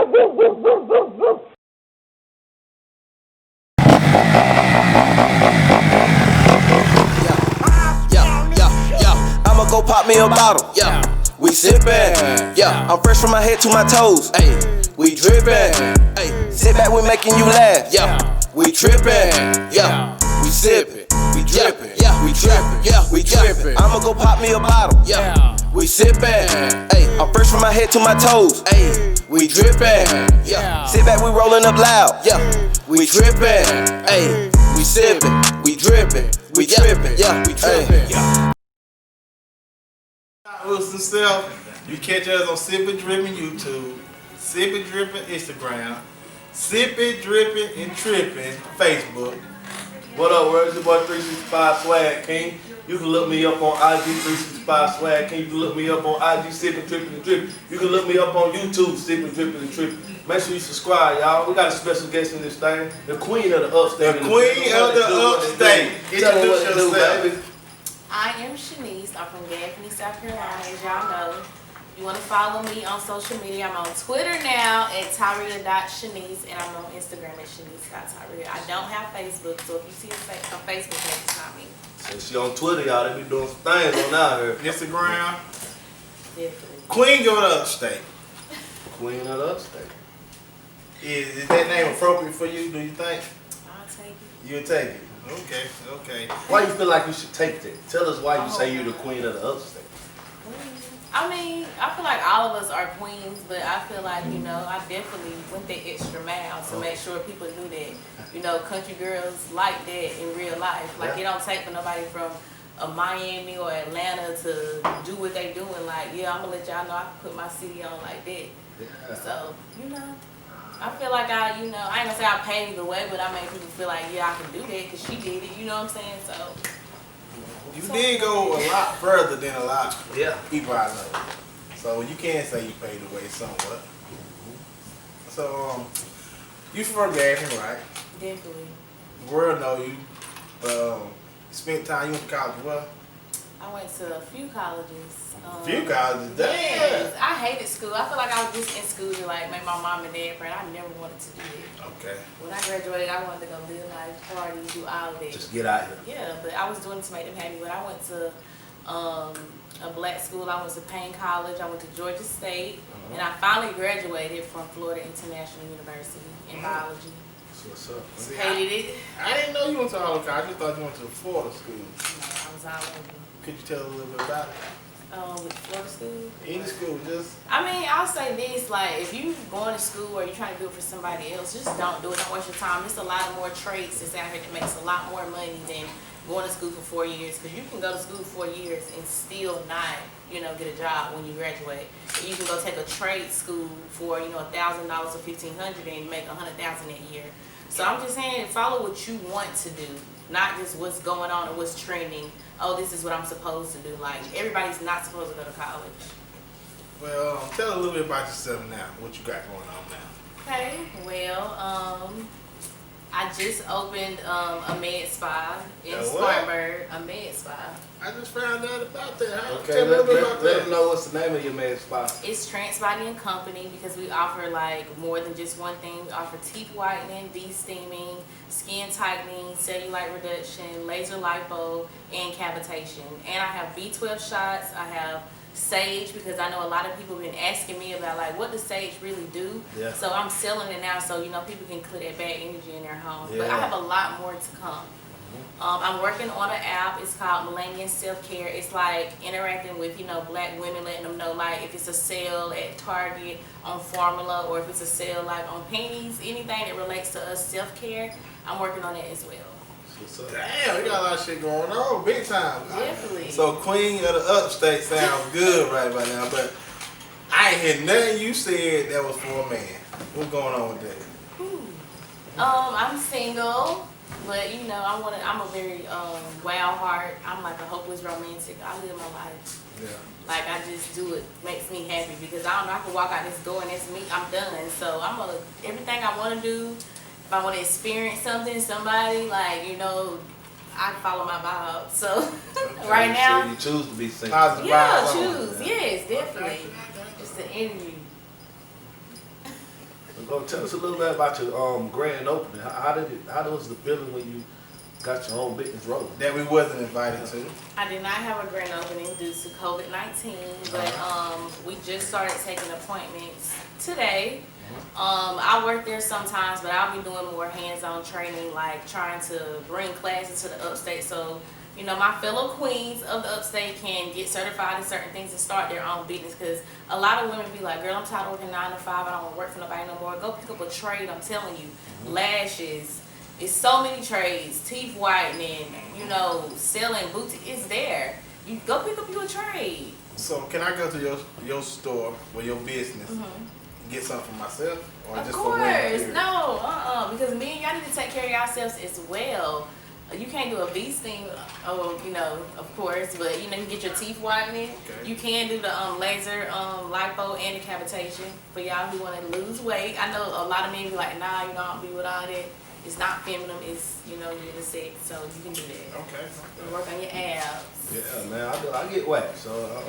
I'ma go pop me a bottle. Yeah, we sippin'. Yeah, I'm fresh from my head to my toes. Ayy, we drippin'. Ayy, sit back, we making you laugh. Yeah, we trippin'. Yeah, we sippin'. We drippin'. Yeah, we drippin'. Yeah, we drippin'. I'ma go pop me a bottle. Yeah, we sippin'. Ayy, I'm fresh from my head to my toes. Ayy, we drippin'. Yeah, sit back, we rollin' up loud. Yeah, we trippin'. Ayy, we sippin'. We drippin'. We trippin'. Yeah, we trippin'. Wilson Self, you catch us on Sippin Drippin YouTube, Sippin Drippin Instagram, Sippin Drippin and Trippin Facebook. What up, world? It's your boy 365 Swag King. You can look me up on IG 365 Swag King. You can look me up on IG Sippin Drippin and Trippin. You can look me up on YouTube Sippin Drippin and Trippin. Make sure you subscribe, y'all. We got a special guest in this thing, the queen of the upstate. The queen of the upstate. Introduce yourself. I am Shanice. I'm from Gaffney, South Carolina, as y'all know. You want to follow me on social media. I'm on Twitter now at Tyria.Shanice, and I'm on Instagram at Shanice.Tyria. I don't have Facebook, so if you see a Facebook page, it's not me. So she on Twitter, y'all. They be doing some things on out here. Instagram. Definitely. Queen of the upstate. Queen of the upstate. Is that name appropriate for you, do you think? I'll take it. You'll take it. Okay. Why you feel like you should take that? Tell us why you say you're the queen of the upstate. I mean, I feel like all of us are queens, but I feel like, you know, I definitely went the extra mile to make sure people knew that, you know, country girls like that in real life. Like, it don't take for nobody from Miami or Atlanta to do what they doing. Like, yeah, I'm going to let y'all know I can put my city on like that. Yeah. So, you know, I feel like I ain't going to say I paved the way, but I made people feel like, yeah, I can do that because she did it, you know what I'm saying? So, you did go a lot further than a lot of people I know. So you can say you paved the way somewhat. So, you from Gaffney, right? definitely. The world know you. Spent time, you went to college, what? I went to a few colleges. Few colleges, damn. Yes, I hated school. I feel like I was just in school to like make my mom and dad proud. I never wanted to do it. Okay. When I graduated, I wanted to go live life, party, do all of that. Just get out here. Yeah, but I was doing it to make them happy. But I went to a black school. I went to Payne College. I went to Georgia State, and I finally graduated from Florida International University in biology. What's up? See, Hated it. I didn't know you went to all the college. I just thought you went to the Florida school. No, I was all over. Could you tell a little bit about it? With Florida school. Any school, just. I mean, I'll say this, like, if you going to school or you're trying to do it for somebody else, just don't do it. Don't waste your time. There's a lot of more trades that's out here that makes a lot more money than going to school for 4 years. Because you can go to school 4 years and still not, you know, get a job when you graduate. And you can go take a trade school for, you know, $1,000 or $1,500 and make $100,000 a year. So I'm just saying, follow what you want to do, not just what's going on and what's trending. Oh, this is what I'm supposed to do. Like, everybody's not supposed to go to college. Well, tell a little bit about yourself now. What you got going on now? Okay, well, I just opened a med spa in Spartanburg, a med spa. I just found out about that. Okay, Tell me a little bit about let that. them know what's the name of your med spa. It's Trans Body and Company because we offer like more than just one thing. We offer teeth whitening, de-steaming, skin tightening, cellulite reduction, laser lipo, and cavitation. And I have B12 shots. I have sage because I know a lot of people have been asking me about like what does sage really do. Yeah. So I'm selling it now so you know people can clear that bad energy in their home. Yeah. But I have a lot more to come. I'm working on an app. It's called Millennium Self-Care. It's like interacting with, you know, black women, letting them know like if it's a sale at Target on formula or if it's a sale like on panties, anything that relates to us self-care, I'm working on it as well. Damn, we got a lot of shit going on, big time. Definitely. So Queen of the Upstate sounds good right now, but I ain't hear nothing you said that was for a man. What's going on with that? I'm single. But you know, I'm a very wild heart. I'm like a hopeless romantic. I live my life. Yeah. Like I just do it, makes me happy because I don't know, I can walk out this door and that's me, I'm done. So everything I want to do, if I want to experience something, somebody, like, you know, I follow my vibe. So right now. So you choose to be single. Yeah, choose. Yes, definitely. It's the energy. tell us a little bit about your grand opening. How was the feeling when you got your own business rolling? That we wasn't invited to. I did not have a grand opening due to COVID-19, but we just started taking appointments today. I work there sometimes, but I'll be doing more hands-on training, like trying to bring classes to the upstate so, you know, my fellow queens of the upstate can get certified in certain things and start their own business. Because a lot of women be like, girl, I'm tired of working 9 to 5. I don't want to work for nobody no more. Go pick up a trade, I'm telling you. Lashes. It's so many trades. Teeth whitening, you know, selling boutique. It's there. You go pick up your trade. So can I go to your store or your business and get something for myself? Or Of just course. for women? No, because me and y'all need to take care of yourselves as well. You can't do a V-sting, you know, of course, but you know, you get your teeth whitening. Okay. You can do the laser lipo and decapitation for y'all who want to lose weight. I know a lot of men be like, nah, you know, I don't be with all that. It's not feminine, it's, you know, unisex, so you can do that. Okay. You work on your abs. Yeah, man, I get waxed, so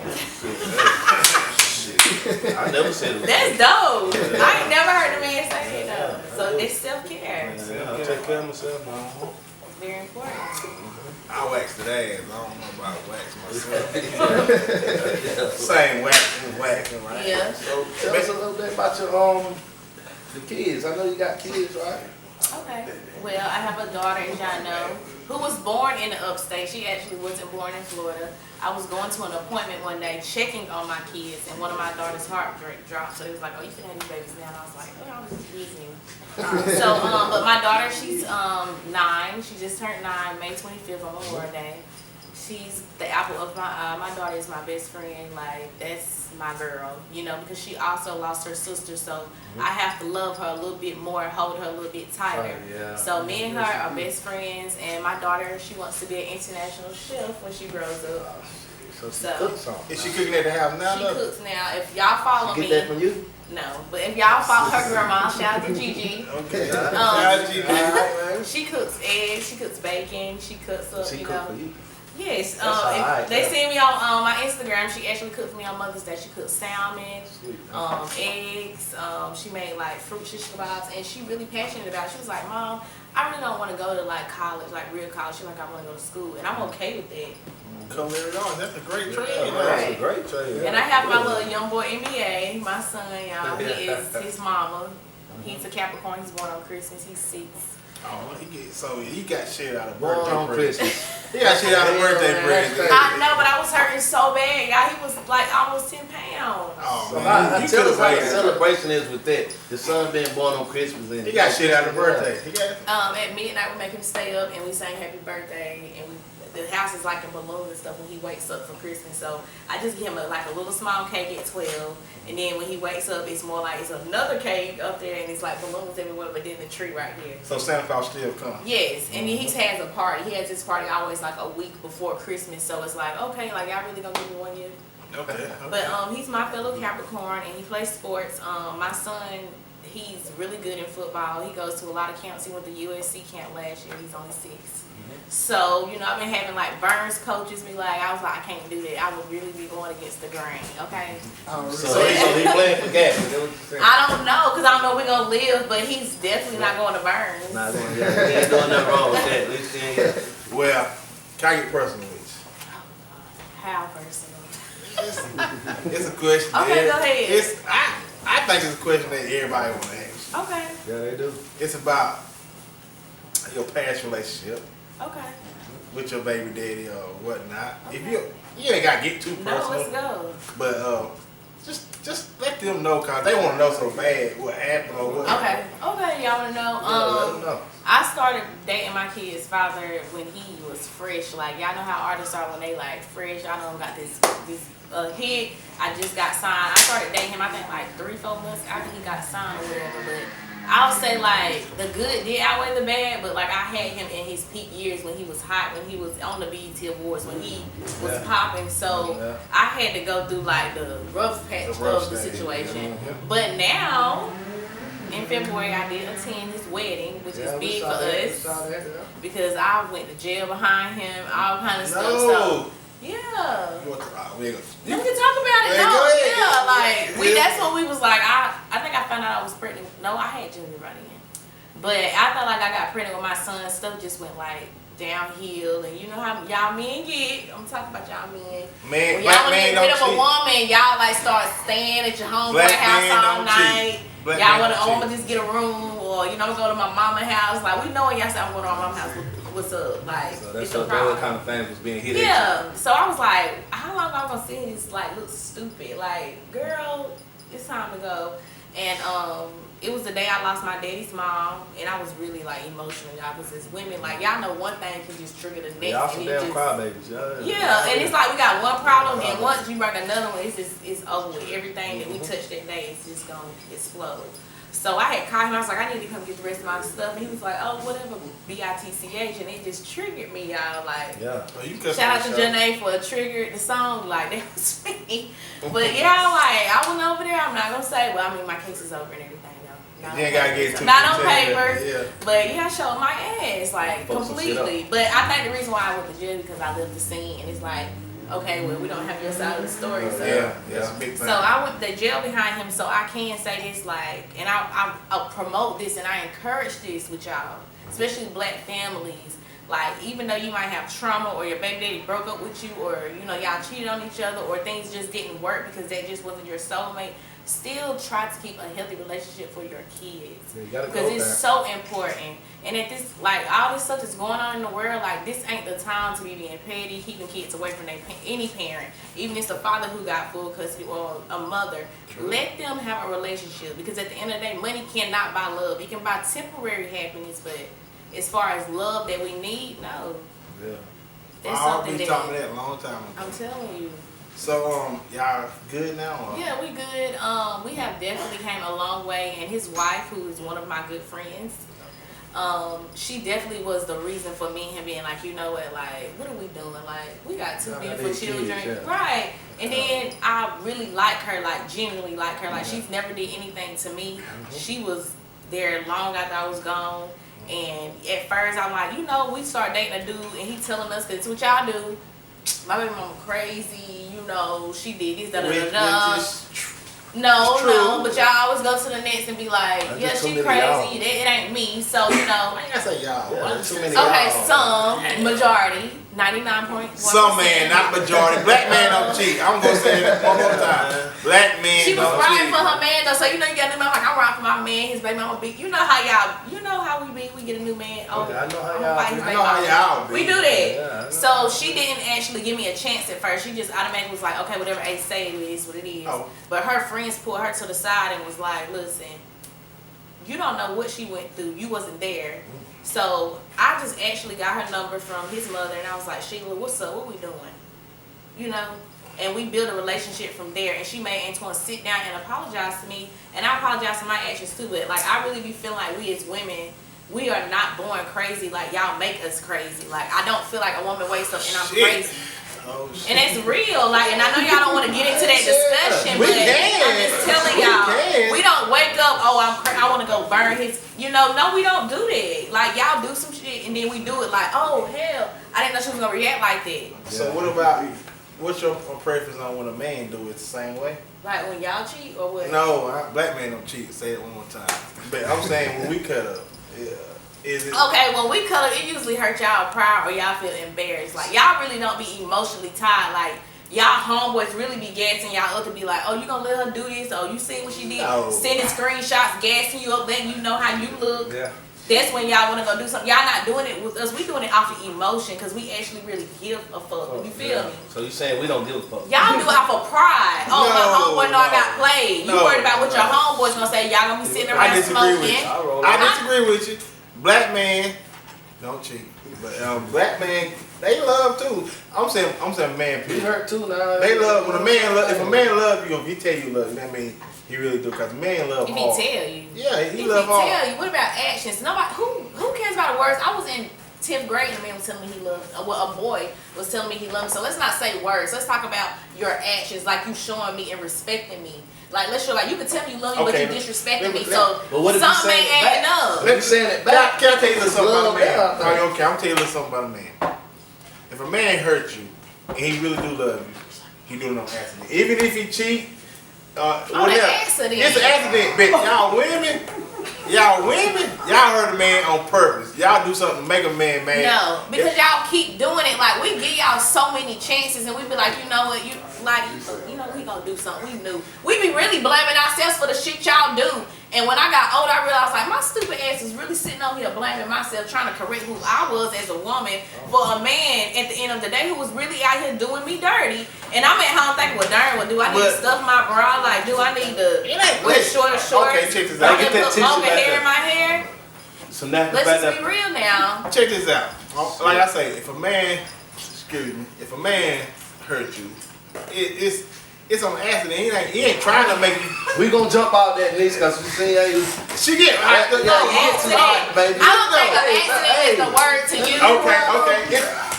shit. I never said it. That's dope. I ain't never heard a man say that though. So it's self-care. Yeah, I take care of myself. Very important. I waxed the ass. I don't know about wax myself. Same waxing, right? Yeah. So tell us a little bit about your the kids. I know you got kids, right? Okay. Well, I have a daughter, Jano, who was born in the upstate. She actually wasn't born in Florida. I was going to an appointment one day checking on my kids, and one of my daughter's heart dropped. So he was like, oh, you can have these babies now. And I was like, oh, I was just teasing you. But my daughter, she's 9. She just turned 9, May 25th on Memorial Day. She's the apple of my eye. My daughter is my best friend. Like, that's my girl, you know, because she also lost her sister. So I have to love her a little bit more, hold her a little bit tighter. Yeah. So me and her are best friends. And my daughter, she wants to be an international chef when she grows up. So she So- cooks something. Is she cooking at the house now? She though? cooks now. If y'all follow She me, get that from you? no. But if y'all follow her grandma, shout out to Gigi. Okay. Man. She cooks eggs, she cooks bacon, she cooks up, She you cook know. for you. Yes, That's all right, they yeah. see me on my Instagram. She actually cooked for me on Mother's Day. She cooked salmon, Sweet. eggs. She made like fruit shish kebabs, and she really passionate about it. She was like, Mom, I really don't want to go to like college, like real college. She's like, I want to go to school, and I'm okay with that. Come there on. That's a great trade. Yeah, Right. that's a great trade. And I have my little young boy NBA, my son, y'all. He is his mama. He's a Capricorn. He's born on Christmas. He's 6. Oh, he got shit out of Born birthday on present. Christmas. He got shit out of birthday present. I know, but I was hurting so bad, y'all. He was like almost 10 pounds. Oh, So man. You tell could've us how the waited. celebration is with that. The son being born on Christmas. And He got shit out of birthday. He got At midnight, we make him stay up and we sang happy birthday. And the house is like a balloon and stuff when he wakes up for Christmas. So I just give him a little small cake at 12. And then when he wakes up, it's more like it's another cake up there and it's like balloons everywhere, but then the tree right here. So Santa Claus still come. Yes, and then he has a party. He has his party always like a week before Christmas. So it's like, okay, like y'all really gonna give me 1 year? Okay. But he's my fellow Capricorn and he plays sports. My son, he's really good in football. He goes to a lot of camps. He went to USC camp last year. He's only 6. So, you know, I've been having like Burns coaches be like, I was like, I can't do that. I would really be going against the grain, okay? So he playing for Gabby. That's what you saying? I don't know, because I don't know if we're going to live, but he's definitely not going to Burns. Nah, we ain't doing nothing wrong with that. At least he ain't. Well, can I get personal with How personal? you? It's a question. Okay, that- go ahead. I think it's a question that everybody want to ask. Okay, Yeah, they do. It's about your past relationship okay. with your baby daddy or whatnot. If you ain't gotta get too No, personal, let's go. but just let them know, cause they want to know so bad what happened or what. Okay, y'all want to know? Let them know. I started dating my kid's father when he was fresh. Like, y'all know how artists are when they like fresh. Y'all know got this hit. I just got signed. I started dating him, I think like 3-4 months after he got signed or whatever. But I'll say like the good did outweigh the bad. But like I had him in his peak years when he was hot, when he was on the BET Awards, when he was popping. So I had to go through like the rough patch of the stage, situation. But now, in February, I did attend his wedding, which is big for us because I went to jail behind him, all kind of stuff. So, yeah. You want to, We can talk about it. Yeah, No, go ahead. yeah, like that's when we was like, I think I found found out I was pregnant, no, I had Junior right in. But I felt like I got pregnant with my son. Stuff just went like downhill, and you know how y'all men get. I'm talking about y'all men. Man, when y'all black want to men get rid don't of a cheat. woman, y'all like start staying at your homeboy Black house men all don't night. cheat. Black Y'all men want to, don't I'm gonna cheat. just get a room, or you know, go to my mama house. Like we know when y'all say I'm going to my mama house. What's up? Like So that's it's a what problem. that kind of thing was being hit at Yeah. So I was like, how long am I gonna see this like look stupid? Like, girl, it's time to go. And it was the day I lost my daddy's mom, and I was really like emotional, y'all, because as women, like y'all know one thing can just trigger the next. you. Y'all some and it damn just, crybabies. yeah, and it's like we got one problem, and once you bring another one, it's over with. Everything that we touch that day is just gonna explode. So I had called him. I was like, I need to come get the rest of my stuff, and he was like, oh, whatever, BITCH, and it just triggered me, y'all. Like, Yeah. Oh, you shout out to Janae for triggered the song. Like that was me. But yeah, like I went over there. I'm not gonna say. Well, I mean, my case is over and everything. Though. You ain't gotta get too not on detailed. paper. Yeah. But yeah, I showed my ass like Fuck some shit completely. But I think the reason why I went to jail because I left the scene, and it's like, okay, well, we don't have your side of the story. So. Yeah, that's a big thing. So I went to jail behind him, so I can say this, like, and I promote this and I encourage this with y'all, especially black families. Like, even though you might have trauma or your baby daddy broke up with you, or you know y'all cheated on each other, or things just didn't work because that just wasn't your soulmate, still try to keep a healthy relationship for your kids Yeah, you gotta because go it's there. so important. And at this, like, all this stuff that's going on in the world, like, this ain't the time to be being petty, keeping kids away from any parent, even if it's the father who got full custody or a mother. True. Let them have a relationship, because at the end of the day, money cannot buy love. It can buy temporary happiness, but as far as love that we need, no. Yeah. That's I something already that talking that a long time ago. I'm telling you. So y'all good now? Or? Yeah, we good. We have definitely came a long way, and his wife, who is one of my good friends, she definitely was the reason for me and him being like, you know what, like, what are we doing? Like, we got two beautiful children, kids, yeah. right? And then I really like her, like, genuinely like her. Like, she's never did anything to me. She was there long after I was gone. And at first, I'm like, you know, we start dating a dude, and he telling us, cause what y'all do, my baby mama crazy, you know, she did this, da da da da. No, but y'all always go to the next and be like, yeah, she crazy, it ain't me. So, you know. I ain't gotta say y'all. Yeah, there's too many Okay, y'all. some, majority, 99.1%. Some man, not majority. Black man don't cheat. I'm gonna say that one more time. Black men She was don't riding cheat. for her man though, so you know you got a new man. Like, I'm riding for my man, his baby mama be. You know how y'all, you know how we be. We get a new man. Oh, Yeah, I know how I'm y'all gonna fight his be. baby I know how mama. y'all be. We do that. Yeah, I know. So she didn't actually give me a chance at first. She just automatically was like, okay, whatever Ace say, it is what it is. Oh. But her friends pulled her to the side and was like, listen, you don't know what she went through. You wasn't there. So I just actually got her number from his mother, and I was like, Sheila, what's up? What we doing? You know? And we built a relationship from there. And she made Antoine sit down and apologize to me. And I apologize for my actions too. But like, I really be feeling like we as women, we are not born crazy. Like, y'all make us crazy. Like, I don't feel like a woman wakes up and I'm crazy. Oh, shit. And that's real. Like, and I know y'all don't want to get into that discussion, We but can. I'm just telling y'all, we don't wake up, oh, I want to go burn his, you know, no, we don't do that. Like, y'all do some shit and then we do it like, oh, hell, I didn't know she was going to react like that. So what about, what's your preference on when a man do it the same way? Like, when y'all cheat or what? No, black men don't cheat. Say it one more time. But I'm saying when we cut up, is it? Okay, when we color, it usually hurt y'all pride or y'all feel embarrassed. Like, y'all really don't be emotionally tied. Like, y'all homeboys really be gassing y'all up to be like, oh, you gonna let her do this? Oh, you see what she did? No. Sending screenshots, gassing you up, letting you know how you look. Yeah. That's when y'all want to go do something. Y'all not doing it with us. We doing it off of emotion because we actually really give a fuck. You feel me? So you saying we don't give a fuck? Y'all do it off of pride. Oh, my homeboy know I got played. You No, worried about what your no. homeboys gonna say. Y'all gonna be sitting I around disagree with smoking. you. I disagree with you. Black man don't cheat, but black men, they love too. I'm saying man. You Period. hurt too now. They love when a man love. If a man love you, if he tell you love you, that means he really do. Cause man love If hard. he tell you. Yeah, he If love he hard. tell you, what about actions? Nobody, who cares about the words? I was in 10th grade and a man was telling me he loved, well, a boy was telling me he loved me. So let's not say words. Let's talk about your actions, like you showing me and respecting me. Like, let's show, like, you can tell me you love me, Okay. but you disrespecting me. But So what if you something say ain't it adding back? up. Let me saying it back. Can I tell you a little something about a man? Love that. Okay, I'm tell you a little something about a man. If a man hurt you and he really do love you, he doing it on accident. Even if he cheat, accident. It's an accident, but y'all hurt a man on purpose. Y'all do something to make a man mad. No, because y'all keep doing it. Like, we give y'all so many chances, and we be like, you know what, we gonna do something. We knew. We be really blaming ourselves for the shit y'all do. And when I got older, I realized, like, my stupid ass is really sitting over here blaming myself, trying to correct who I was as a woman for a man at the end of the day who was really out here doing me dirty. And I'm at home thinking, well, darn, do I need to stuff my bra? Like, do I need to wear shorter shorts? Okay, check this out. Get that longer hair in my hair? So now Let's just be real now. Check this out. Like I say, if a man hurt you, it's on accident. He ain't trying to make you. We gonna jump out that niche because we see She get Accident. baby. I don't think an accident is the word to use. Okay.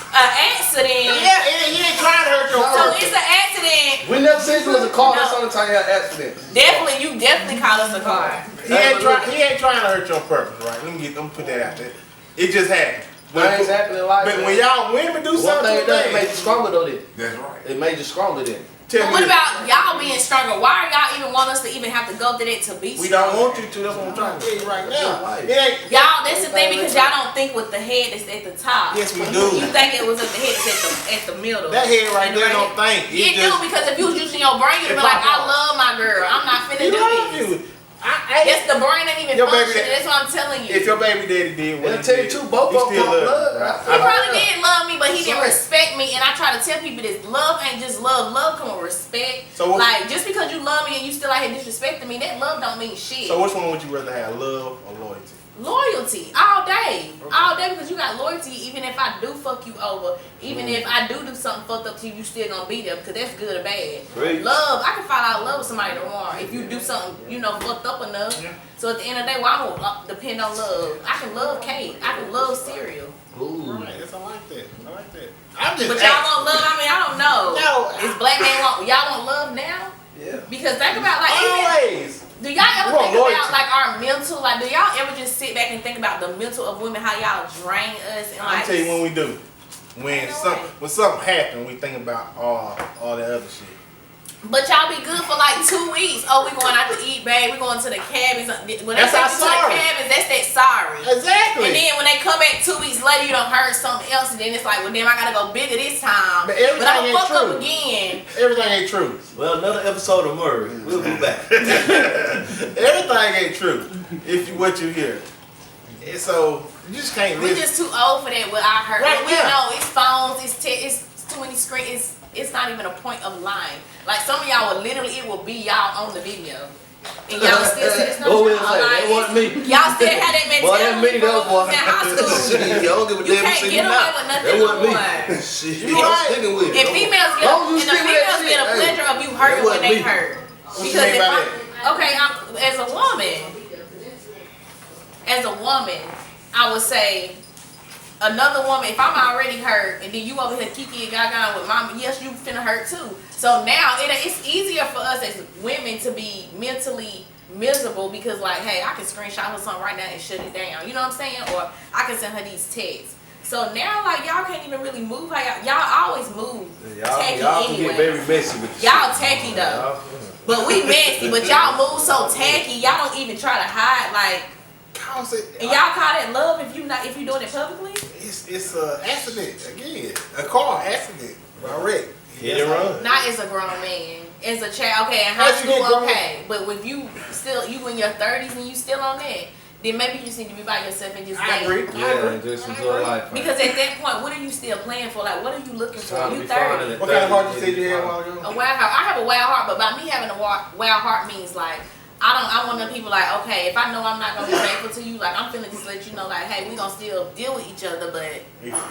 An accident. Yeah, he ain't trying to hurt your So purpose. it's an accident. We never seen you as a car. No. That's the only time you had accident. Definitely, you definitely call us a car. He ain't trying to hurt your purpose, right? Let me put that out there. It just happened. Things happen in life. But when y'all women do one something, thing it does, it made you stronger though. That's right. It made you stronger then. But what about y'all being stronger? Why are y'all even want us to even have to go through that to be We stronger? don't want you to. That's what I'm trying to tell you right now. It ain't. Y'all, that's the thing, because y'all don't think with the head that's at the top. Yes, we do. You think it was at the head that's at the middle. That head right there don't think. You do, because if you was using your brain, you'd be like, I love my girl. I'm not finna do this. Yes, the brain ain't even functioning. That's what I'm telling you. If your baby daddy did what he tell you did, too, both of them love. He probably did love me, but he didn't respect me. And I try to tell people this: love ain't just love. Love come with respect. So like, just because you love me and you still out here disrespecting me, that love don't mean shit. So which one would you rather have, love or loyalty? Loyalty, all day. All day, because you got loyalty. Even if I do fuck you over, even if I do something fucked up to you, you still gonna be there, because that's good or bad. Great. Love, I can fall out of love with somebody tomorrow if you do something, fucked up enough. Yeah. So at the end of the day, I don't depend on love. I can love cake. I can love cereal. Ooh. Right, I like that. But y'all want love? I mean, I don't know. No. Is black man y'all want love now? Yeah. Because think about, like, always. Do y'all ever think about, like, our mental? Like, do y'all ever just sit back and think about the mental of women, how y'all drain us? And I'll tell you when we do. When something happens, we think about all that other shit. But y'all be good for like 2 weeks. Oh, we going out to eat, babe. We going to the cabins. When they take you to the cabins, that's that sorry. Exactly. And then when they come back 2 weeks later, you done heard something else, and then it's like, well, damn, I gotta go bigger this time. But I'm gonna fuck up again. Everything ain't true. Well, another episode of Murray. We'll be back. Everything ain't true. What you hear. So you just can't. We just too old for that. What I heard. Right, we know it's phones. It's too many screens. It's not even a point of lying. Like, some of y'all will literally, it will be y'all on the video. And y'all still say it's not y'all. That wasn't me. Y'all still had that mentality in high school. Y'all don't give a You damn can't get away with nothing no more. Shit, you sticking with it. And females get a pleasure of you hurting when they hurt. Because as a woman, I would say, another woman, if I'm already hurt, and then you over here kiki and gaga with mama, yes, you finna hurt too. So now it's easier for us as women to be mentally miserable, because, like, hey, I can screenshot her something right now and shut it down. You know what I'm saying? Or I can send her these texts. So now, like, y'all can't even really move how y'all always move tacky y'all anyway. Get very messy with y'all tacky though. But we messy, but y'all move so tacky, y'all don't even try to hide, like. And y'all call that love if you doing it publicly? It's a accident again. A car accident. Wreck. Hit and run. Not as a grown man. As a child, okay, in high school, okay. But if you in your 30s and you still on that, then maybe you just need to be by yourself and just date. I agree. Just enjoy life. Because at that point, what are you still playing for? Like, what are you looking for? You 30. What kind of heart you said you had a while ago? A wild heart. I have a wild heart, but by me having a wild heart means, like, I want them people like, okay, if I know I'm not gonna be faithful to you, like, I'm finna just let you know, like, hey, we gonna still deal with each other, but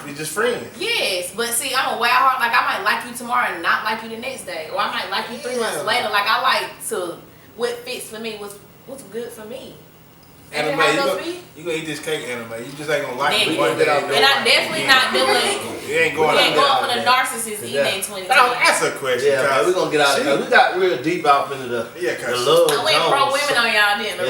we just friends. Yes, but see, I'm a wild heart. Like, I might like you tomorrow and not like you the next day, or I might like you 3 months later. Like, I like to what fits for me, what's good for me. Anime, you gonna eat this cake, anime. You just ain't gonna like it one day. And I'm definitely not doing. You ain't going for the narcissist eating in 2020. That's a question. Yeah, we're gonna get out of here. We got real deep out into the love. I went pro women on y'all, didn't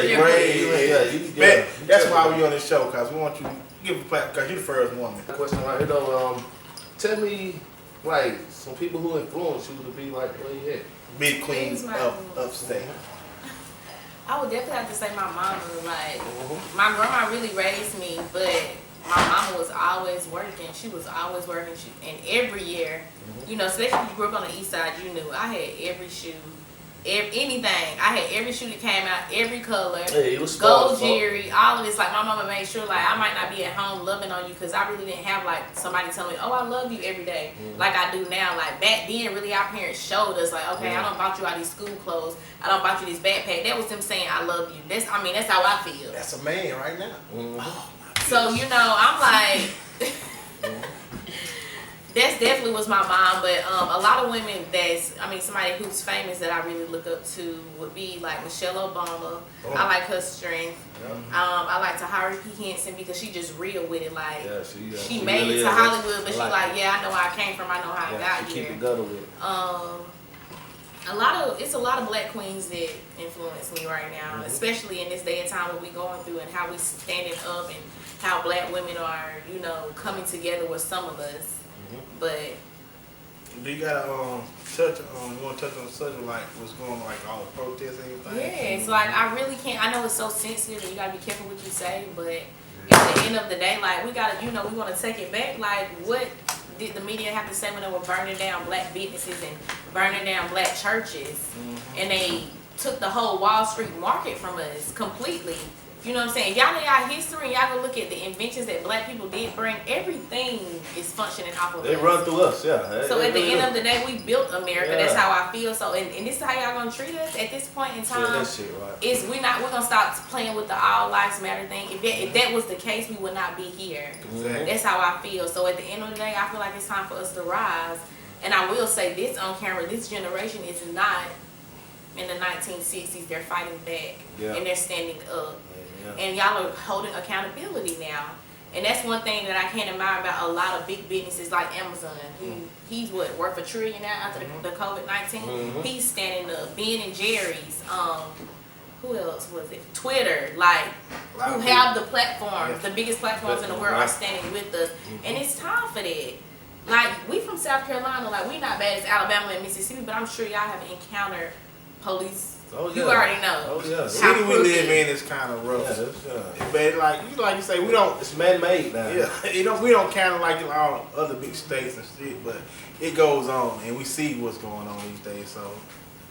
I? That's why we on this show, cause we want you to give a platform, cause you the first woman. Question right here though. Tell me, like, some people who influence you to be like where you at. big queen Who's my of upstate? I would definitely have to say my mama. Like, my grandma really raised me, but my mama was always working. She was always working. And every year, you know, especially if you grew up on the east side, you knew I had every shoe, anything. I had every shoe that came out, every color, Hey, it was smart, gold jewelry, all of this. Like, my mama made sure, like, I might not be at home loving on you because I really didn't have, like, somebody telling me, oh, I love you every day, like I do now. Like, back then, really, our parents showed us, like, okay, I don't bought you all these school clothes. I don't bought you this backpack. That was them saying, I love you. That's how I feel. That's a man right now. Oh, So, you know, I'm like, that's definitely was my mom. But a lot of women somebody who's famous that I really look up to would be like Michelle Obama. I like her strength. I like Tahari P. Henson because she just real with it. Like, she made really it to is. Hollywood, but she Like like, yeah, I know where I came from. I know how I got she here. keep it gutter with it. It's a lot of black queens that influence me right now, especially in this day and time what we going through and how we standing up and how black women are, you know, coming together with some of us. But do you gotta touch on? You want to touch on the subject like what's going on, like all the protests and everything? yeah, it's like I really can't. I know it's so sensitive and you gotta be careful what you say, but at the end of the day, like we gotta, you know, we want to take it back. Like, what did the media have to say when they were burning down black businesses and burning down black churches, and they took the whole Wall Street market from us completely? You know what I'm saying? Y'all know y'all history, y'all go look at the inventions that black people did bring. Everything is functioning off of They us. run through us, yeah. So They at the really end do. of the day, we built America. That's how I feel. So and this is how y'all gonna treat us at this point in time. that shit, right. We're gonna stop playing with the all lives matter thing. If that was the case, we would not be here. Exactly. That's how I feel. So at the end of the day, I feel like it's time for us to rise. And I will say this on camera: this generation is not in the 1960s. They're fighting back and they're standing up. And y'all are holding accountability now. And that's one thing that I can't admire about a lot of big businesses like Amazon. He's worth $1 trillion now after the COVID-19. He's standing up. Ben and Jerry's. Who else was it? Twitter. Like, who have the platforms, the biggest platforms in the world are standing with us. And it's time for that. Like, we from South Carolina, like, we not bad as Alabama and Mississippi, but I'm sure y'all have encountered police. Oh, yeah. You already know. Oh, yeah. The city we live in is kind of rough. But like you say, we don't. It's man-made now. Yeah, we don't count it like all other big states and shit, but it goes on, and we see what's going on these days. So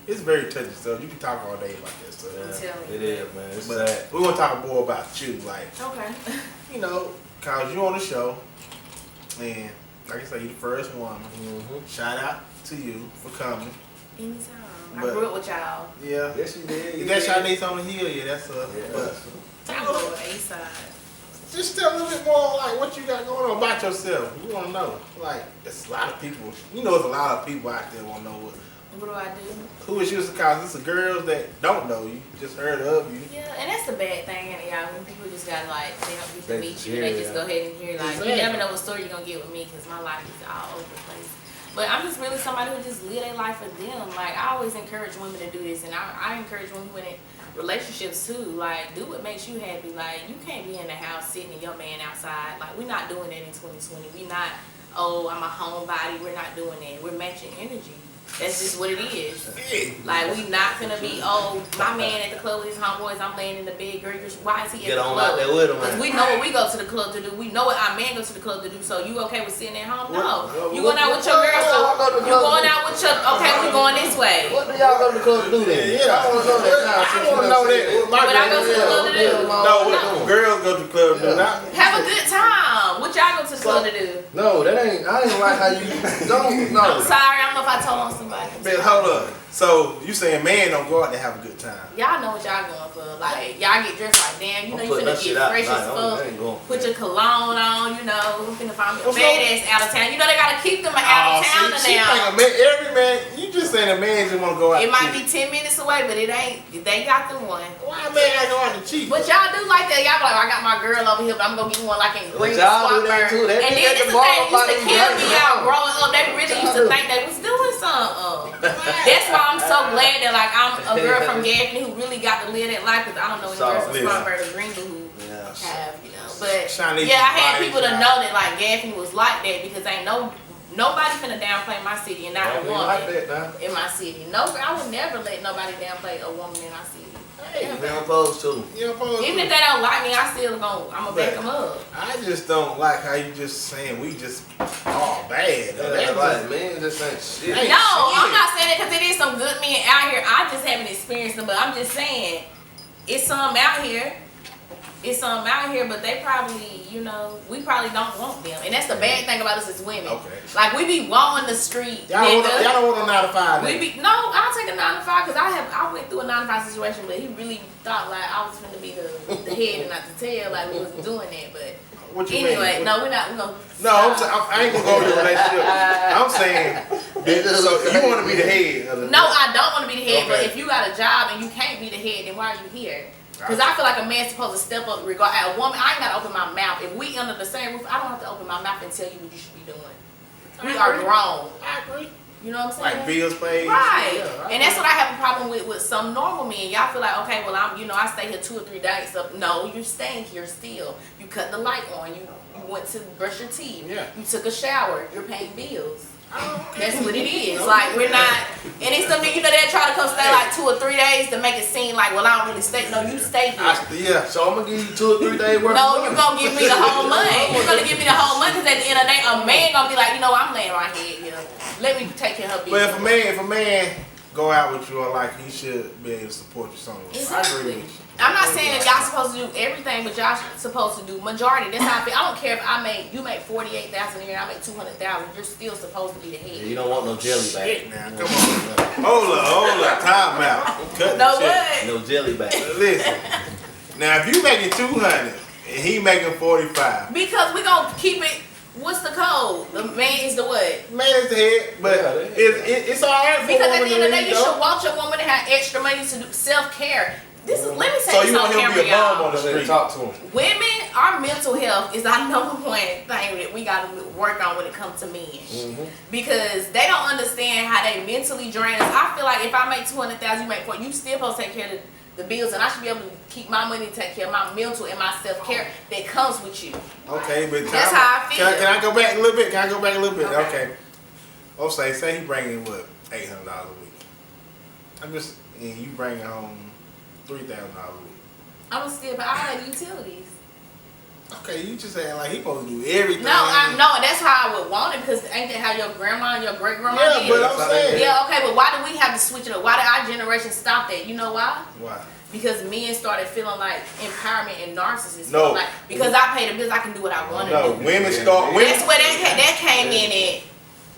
it's very touchy stuff. You can talk all day about that stuff. Yeah, it is, man. It's But sad. we want to talk more about you, like, Okay. you know, cause you on the show, and like I say, you the first woman. Shout out to you for coming. Anytime. I But- grew up with y'all. Yeah. Yes, you did. Is that Shanice on the hill? Yeah, that's I grew up east side. Just tell a little bit more like what you got going on about yourself. We want to know. Like, there's a lot of people. You know, there's a lot of people out there want to know What do I do? who is you. Cause it's the girls that don't know you, just heard of you. Yeah, and that's the bad thing, y'all. When people just got like, they don't get to They meet just you, hear they it, just yeah. go ahead and hear like, Exactly. you never know what story you're gonna get with me because my life is all over the place. But I'm just really somebody who just live their life for them. Like, I always encourage women to do this, and I encourage women in relationships too. Like, do what makes you happy. Like, you can't be in the house sitting and your man outside. Like, we're not doing that in 2020. We not, oh, I'm a homebody. We're not doing that. We're matching energy. That's just what it is. Like, we not gonna be, oh, my man at the club with his homeboys, I'm laying in the bed, girl, why is he Get at the on club? out there with him, Because man. we know what we go to the club to do. We know what our man goes to the club to do. So you okay with sitting at home? No. You going out with your girl, so you going out with your, okay, we going this way. What do y'all go to the club to do then? Yeah, I want to know that now. I want to know that. What I go to the club to do? No, what girls go to the club do not. Have a good time. What y'all go to the club to do? No, that ain't. I ain't like how you don't. No. I'm sorry, I don't know if I told on somebody. Man, hold up. So you saying man don't go out there have a good time? Y'all know what y'all going for. Like, y'all get dressed like, damn, you know I'm you putting finna that shit get out fresh as tonight. I ain't going. fuck. Put your cologne on, you know. You finna find me a What's badass out of town. You know they gotta keep them out of town see, now. think a man, every man, you just saying a man just want to go out. It might to be 10 minutes away, but it ain't. They got the one. Why a man gotta go out to cheat? But y'all do like that. Y'all be like, I got my girl over here, but I'm gonna get one like in green y'all do that too. They And be then at this the is the bar thing used to fighting kill me drunk. out growing up. They really used to think they was doing something. That's why I'm so glad that like I'm a girl from Gaffney who really got to live that life because I don't know any girls from Listen. Spartanburg or Greenville who have, you know. But Shanice yeah, I had is people to right. know that like Gaffney was like that because ain't no Nobody finna downplay my city and not a woman like that now. in my city. No, I would never let nobody downplay a woman in our city. Hey, We don't supposed to. you know, Even if they don't like me, I still I'ma back them up. I just don't like how you just saying we just all bad. That's like, man, this ain't shit. Hey, No, shit. I'm not saying that because it is some good men out here. I just haven't experienced them, but I'm just saying it's some out here. It's some out here, but they probably, we probably don't want them. And that's the bad thing about us as women. Okay. Like, we be walking the street. Y'all don't want a 9 to 5. No, I'll take a 9 to 5 because I went through a 9 to 5 situation, but he really thought like I was going to be the head and not the tail, like we wasn't doing that. But What you anyway, mean? no, we're not. We're gonna No, I ain't gonna go to your relationship. I'm saying, so you want to be the head of the No, I don't want to be the head, but Okay. if you got a job and you can't be the head, then why are you here? Because I feel like a man's supposed to step up regard. A woman, I ain't got to open my mouth. If we under the same roof, I don't have to open my mouth and tell you what you should be doing. We are grown. I agree. You know what I'm saying? Like bills paid. Right. Yeah, And that's what I have a problem with some normal men. Y'all feel like, okay, well, I stay here 2 or 3 days. So, no, you're staying here still. You cut the light on. You went to brush your teeth. Yeah. You took a shower. You're paying bills. That's what it is. Like, we're not, and it's something, they'll try to come stay like 2 or 3 days to make it seem like, well, I don't really stay. No, you stay here. Yeah. So I'm gonna give you 2 or 3 days worth. No, you're gonna give me the whole month. You're gonna give me the whole month because at the end of the day, a man gonna be like, I'm laying my head here. Let me take care of her But business. if a man go out with you, like he should be able to support you somewhere. I agree Exactly. with you. I'm not saying that y'all supposed to do everything, but y'all supposed to do majority. That's how I feel. I don't care if you make 48,000 a year, I make 200,000. You're still supposed to be the head. You don't want no jelly back. Shit now, come on. Hold up, time out. Cut No the check. what? No jelly back. Listen. Now, if you making 200 and he making 45, Because we gonna keep it. What's the code? The man is the what? man is the head, but it's all right for Because a at woman the end of the to day, you lead, should though. want your woman to have extra money to do self-care. Let me say So this you on want him to camera, be a bum y'all. on the street? Talk to him. Women, our mental health is our number one thing that we got to work on when it comes to men. Because they don't understand how they mentally drain us. I feel like if I make 200,000, you make 40, you still supposed to take care of the bills, and I should be able to keep my money to take care of my mental and my self-care that comes with you. Okay, but That's how I feel. Can I go back a little bit? Okay. Okay. Oh, say he bringing what, $800 a week. And you bringing home $3,000 a week. I'm gonna still pay all the utilities. Okay, you just saying like he supposed to do everything. No, I know, and that's how I would want it, because ain't that how your grandma and your great grandma Yeah, did? but I'm saying. Yeah, okay, but why do we have to switch it up? Why did our generation stop that? You know why? Why? Because men started feeling like empowerment and narcissists. No. Like, because I pay the bills, I can do what I want to No, do. women start. That's where that came in at.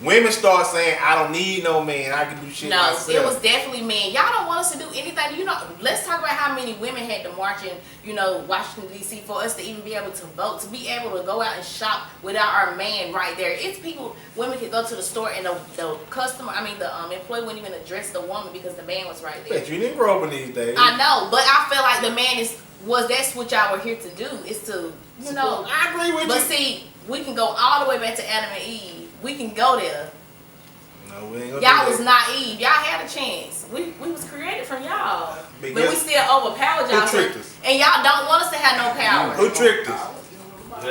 Women start saying, "I don't need no man. I can do shit No, myself." it was definitely men. Y'all don't want us to do anything. Let's talk about how many women had to march in, Washington, D.C. for us to even be able to vote, to be able to go out and shop without our man right there. It's women could go to the store and the employee wouldn't even address the woman because the man was right there. Bet you didn't grow up in these days. I know, but I feel like the man that's what y'all were here to do, is to, I agree with But you. see, we can go all the way back to Adam and Eve. We can go there. No, we ain't gonna Y'all do was that. naive. Y'all had a chance. We was created from y'all. But Because we still overpowered y'all. who tricked us? And y'all don't want us to have no power. Who tricked us?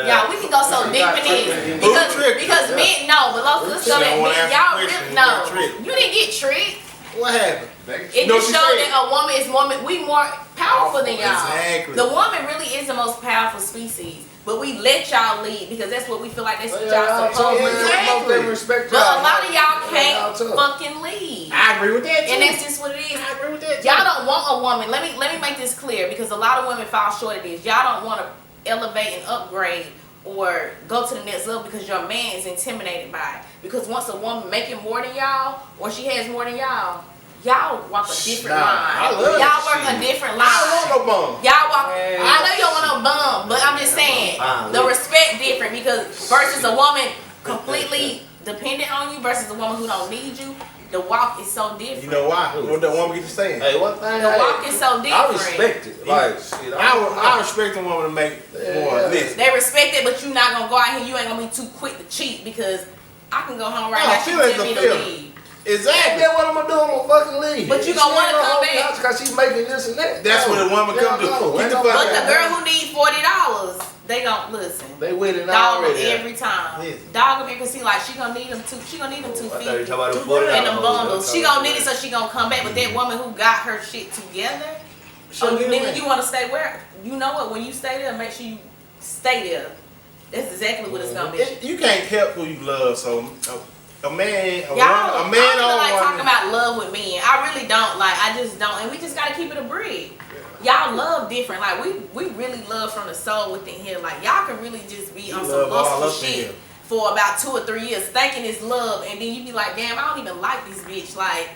Y'all, we can go so deep in this. Who tricked us? Because men, no, but let's go She back. don't wanna Men, answer y'all the really, question. You no. got tricked. You didn't get tricked. What happened? It No, just she showed said- that a woman is we more powerful than y'all. Exactly. The woman really is the most powerful species. But we let y'all lead because that's what we feel like that's what y'all supposed to do. Exactly. Respect But a lot of y'all Y'all can't tough. fucking lead. I agree with that too. And that's just what it is. I agree with that too. Y'all don't want a woman. Let me make this clear, because a lot of women fall short of this. Y'all don't want to elevate and upgrade or go to the next level because your man is intimidated by it. Because once a woman making more than y'all, or she has more than y'all walk a different Nah, line. I love Y'all that work a shit. different line. I don't want no bum. Y'all walk. I know you don't want no bum, but I'm just saying the respect different, because versus a woman completely dependent on you versus a woman who don't need you, the walk is so different. You know why? What the woman get to saying? Hey, one thing. The walk is so different. I respect it. Like, shit. I respect a woman to make more. Listen. They respect it, but you not gonna go out here. You ain't gonna be too quick to cheat, because I can go home right No, now. She feelings tell me are to feelings. leave. Exactly. Then what I'm gonna do? I'm gonna fucking leave. But you gonna wanna come back. because she's making this and that. That's what a woman come do. Get the fuck But out. the girl who needs $40, they gon' listen. They with it Dog them already. every time. Yes. Dog them because see, like she gonna need them too. She gonna need them I thought you 250 talking about the 40 and them bundles. She gonna need it so she gonna come back. But that woman who got her shit together, nigga, you wanna stay where? You know what? When you stay there, make sure you stay there. That's exactly what it's gonna be. You can't help who you love, so a man, Y'all, a man I don't on like one. talking about love with men. I really don't. Like, I just don't. And we just gotta keep it a breed. Y'all love different. Like, we really love from the soul within here. Like, y'all can really just be on some love all lustful up in shit here. for about 2 or 3 years, thinking it's love, and then you be like, damn, I don't even like this bitch. Like,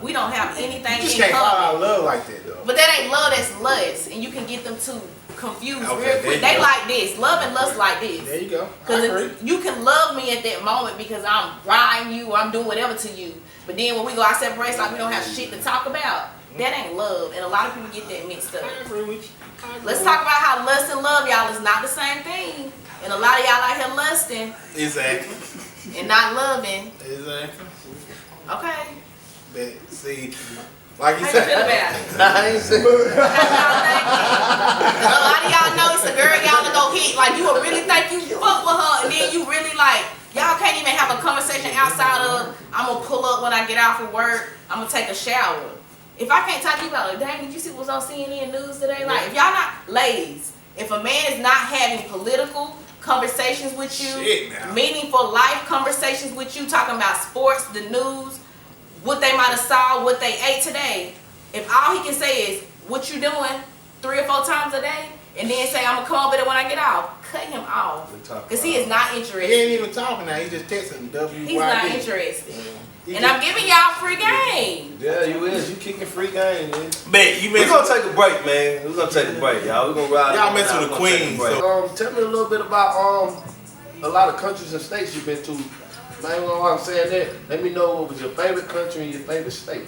we don't have anything You just in can't fall out common. of love like that though. But that ain't love, that's lust. And you can get them two confused Okay, real there quick. you They go. like this. Love and lust like this. There you go. I Because agree. you can love me at that moment because I'm riding you or I'm doing whatever to you. But then when we go our separate ways, like we don't have shit to talk about, that ain't love. And a lot of people get that mixed up. I agree with you. Let's talk about how lust and love, y'all, is not the same thing. And a lot of y'all out here lusting Exactly. and not loving. Exactly. Okay. But see, like you How you feel said, about it? I ain't saying. How y'all thinking? A lot of y'all know it's a girl y'all to go hit. Like, you would really think you fuck with her, and then you really like, y'all can't even have a conversation outside of, I'm gonna pull up when I get out from work, I'm gonna take a shower. If I can't talk to you about, like, dang, did you see what's on CNN News today? Like, if y'all not, ladies, if a man is not having political conversations with you, Shit, now. meaningful life conversations with you, talking about sports, the news, what they might have saw, what they ate today, if all he can say is, what you doing 3 or 4 times a day, and then say, I'm gonna come over there when I get off, cut him off. Because he is not he interested. ain't even talking now. He just texting WYD. He's not interested. He And just- I'm giving y'all free game. Yeah, you is. You kicking free game, man. Man, you We're messing gonna take a break, man. We're gonna take a break, y'all. We're gonna ride. Y'all on mess out. with the We're gonna take a queen, break. so- Tell me a little bit about a lot of countries and states you've been to. I ain't know why I'm saying that. Let me know what was your favorite country and your favorite state.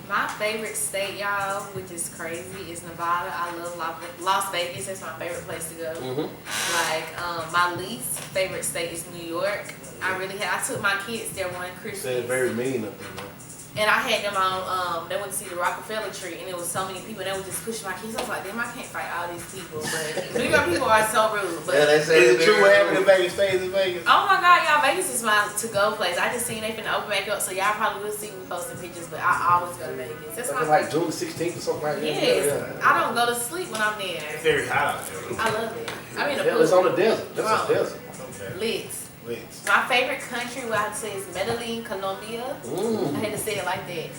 My favorite state, y'all, which is crazy, is Nevada. I love Las Vegas. That's my favorite place to go. Like, my least favorite state is New York. I took my kids there one Christmas. Said very mean up there, man. And I had them on, they went to see the Rockefeller tree, and there was so many people, and they would just push my kids. I was like, damn, I can't fight all these people. But New York people are so rude. But Yeah, they say Is it it's true what happened in very Vegas stays in Vegas? oh my God, y'all, Vegas is my to-go place. I just seen they finna open back up, so y'all probably will see me posting pictures, but I always go to Vegas. That's It's my, like June 16th or something like that. yes, Yeah. I don't go to sleep when I'm there. It's very hot out there. I love it. I'm in the Yeah, it's on pool. the desert. That's a Bro. desert. Okay. Lit. Wait. My favorite country, what I'd say, is Medellin, Colombia. I had to say it like that.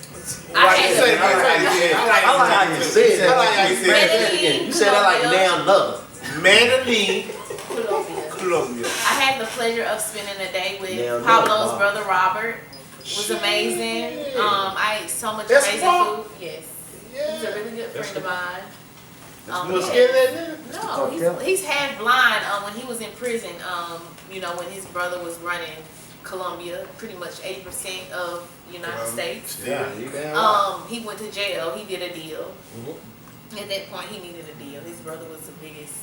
Why you hate say it. that? I like how you said I like how that. you said that. Medellin, You said that like Colombia. damn lover. Medellin, Colombia. Colombia. I had the pleasure of spending a day with Yeah, Pablo's no, brother Robert. It was amazing. I ate so much That's amazing Bob? food. Yes. He's a really good friend of mine. You was scared of that nigga? No, he's half blind. When he was in prison, you know, when his brother was running Colombia, pretty much 80% of United States. Yeah. You damn right. He went to jail. He did a deal. At that point, he needed a deal. His brother was the biggest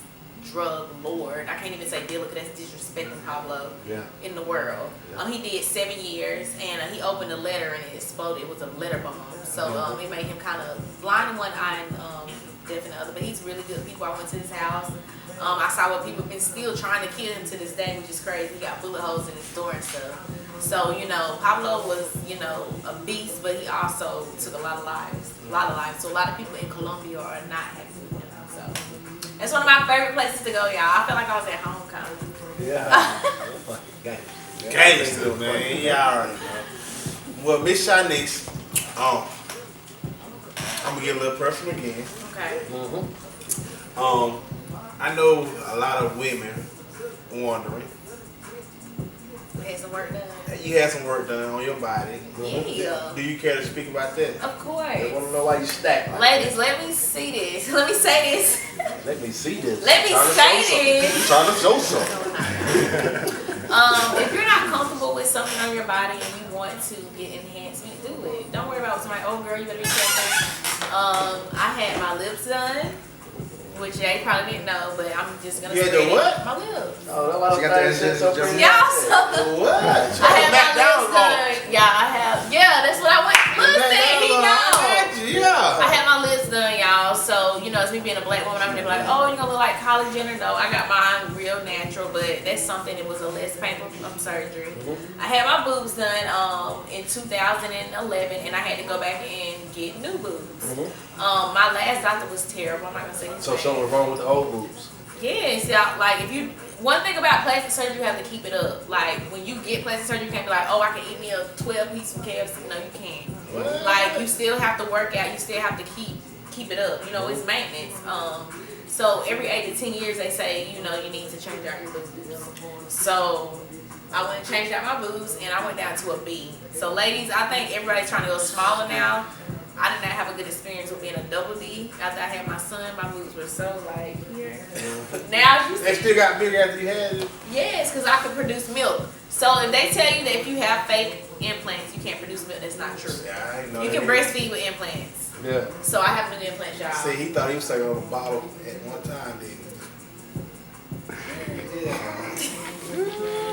drug lord. I can't even say dealer because that's disrespecting Pablo in the world. He did 7 years, and he opened a letter and it exploded. It was a letter bomb. So it made him kind of blind in one eye and deaf in the other. But he's really good people. I went to his house. I saw what people have been still trying to kill him to this day, which is crazy. He got bullet holes in his door and stuff. So, you know, Pablo was, you know, a beast, but he also took a lot of lives. So a lot of people in Colombia are not happy with him. So that's one of my favorite places to go, y'all. I feel like I was at home kind of. Yeah. Gangster, man. Yeah, already know. Well, Ms.Shanice, I'm gonna get a little personal again. Okay. I know a lot of women wondering. We had some work done. You had some work done on your body. Yeah. Do you care to speak about that? Of I want course. to know why you stack. Like Ladies, let me see this. Let me say this. that. Let me see this. Let me say this. You trying to show something. If you're not comfortable with something on your body and you want to get enhancement, do it. Don't worry about what's my old girl, you better be careful. I had my lips done, which they probably didn't know, but I'm just gonna You had say the it. what? My lips. Oh, that's why She got that shit so just- pretty. Y'all so What? I had my lips done. Yeah, I have. Yeah, that's what I went. Listen, he knows. I Yeah. had my lips done, y'all. So, you know, knows me being a black woman, I'm gonna be like, oh, you gonna look like Kylie Jenner? No, I got mine real natural, but that's something that was a less painful surgery. I had my boobs done in 2011, and I had to go back and get new boobs. My last doctor was terrible. I'm not gonna say his So name. something was wrong with the old boobs. Yeah, see, like if you, one thing about plastic surgery, you have to keep it up. Like when you get plastic surgery, you can't be like, oh, I can eat me a 12-piece from KFC. No, you can't. Like you still have to work out. You still have to keep it up. You know, it's maintenance. So every 8 to 10 years, they say, you know, you need to change out your boobs. So I went and changed out my boobs, and I went down to a B. So ladies, I think everybody's trying to go smaller now. I did not have a good experience with being a double D. After I had my son, my boobs were so like here. Now you They still got bigger after you had it? yes, because I can produce milk. So if they tell you that if you have fake implants, you can't produce milk, that's not true. Yeah, I ain't know You that can either. breastfeed with implants. Yeah. So I have new implants, y'all. See, he thought he was sucking on the bottle at one time, didn't he?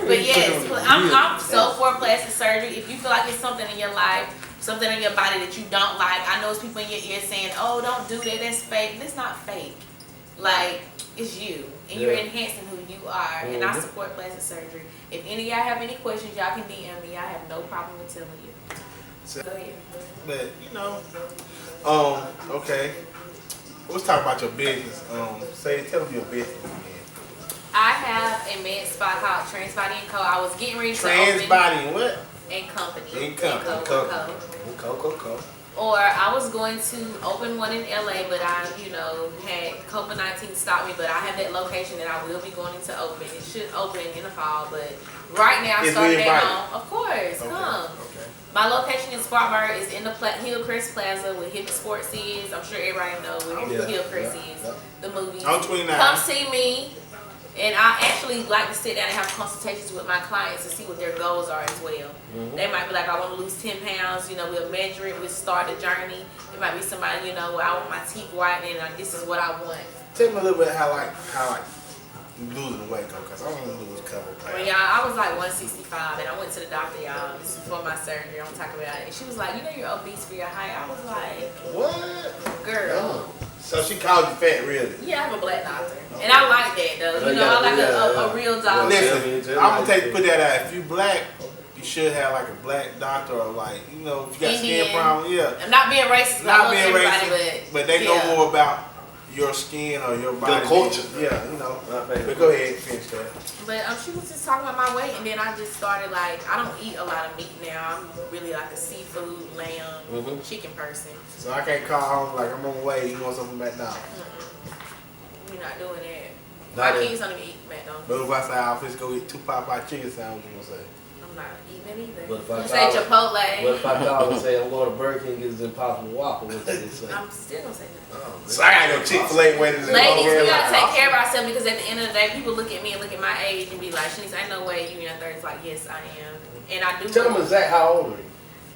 But yes, I'm so for plastic surgery. If you feel like it's something in your life, something in your body that you don't like, I know it's people in your ear saying, oh, don't do that, that's fake. That's not fake. Like, it's you. And you're enhancing who you are. And I support plastic surgery. If any of y'all have any questions, y'all can DM me. I have no problem with telling you. So, Go ahead. but, you know, okay. Let's talk about your business. Tell them your business again. I have a med spa called Trans Body & Co. I was getting ready to Trans open Body and what? and Company. And Company. Co. Or I was going to open one in LA, but I, you know, had COVID-19 stop me. But I have that location that I will be going to open. It should open in the fall, but right now I Is started we at invited? home. Of course, Okay. come. Okay. My location in Spartanburg is in the Hillcrest Plaza where Hippie Sports is. I'm sure everybody knows where Hillcrest is. The movies. I'm 29. Come see me. And I actually like to sit down and have consultations with my clients to see what their goals are as well. They might be like, I want to lose 10 pounds. You know, we'll measure it. We'll start the journey. It might be somebody, you know, I want my teeth whitening. And this is what I want. Tell me a little bit how you losing the weight, because I want to lose a couple Well, pounds. y'all, I was like 165, and I went to the doctor, y'all. This is before my surgery. I'm talking about it. And she was like, you know, you're obese for your height. I was like, What? girl. So she called you fat, really? Yeah, I have a black doctor. And I like that, though. You know, I like a real doctor. Listen, I'm going to put that out. If you black, you should have like a black doctor, or like, you know, if you got Indian. skin problems, yeah. I'm not being racist, Not I love being everybody, racist, but they know yeah. more about your skin or your body. culture. Yeah, you know. But go ahead and finish that. But she was just talking about my weight, and then I just started like, I don't eat a lot of meat now. I'm really like a seafood, lamb, chicken person. So I can't call home like I'm on the way. You want something back now? We're not doing that. Not My that- kids don't even eat McDonald's. But if I say I'll just go get 2 Popeye chicken sandwiches, you gonna say? I'm not eating it either. But if I You say call- Chipotle. What if I call and say I'm going to Burger King and get this Impossible Whopper? What they say? I'm still gonna say that. So I gotta go Chick-fil-A waiting in Ladies, we gotta take care of ourselves, because at the end of the day, people look at me and look at my age and be like, Shanice, ain't no way you in your 30s. Like, yes, I am. And I do. Tell them exactly how old are you?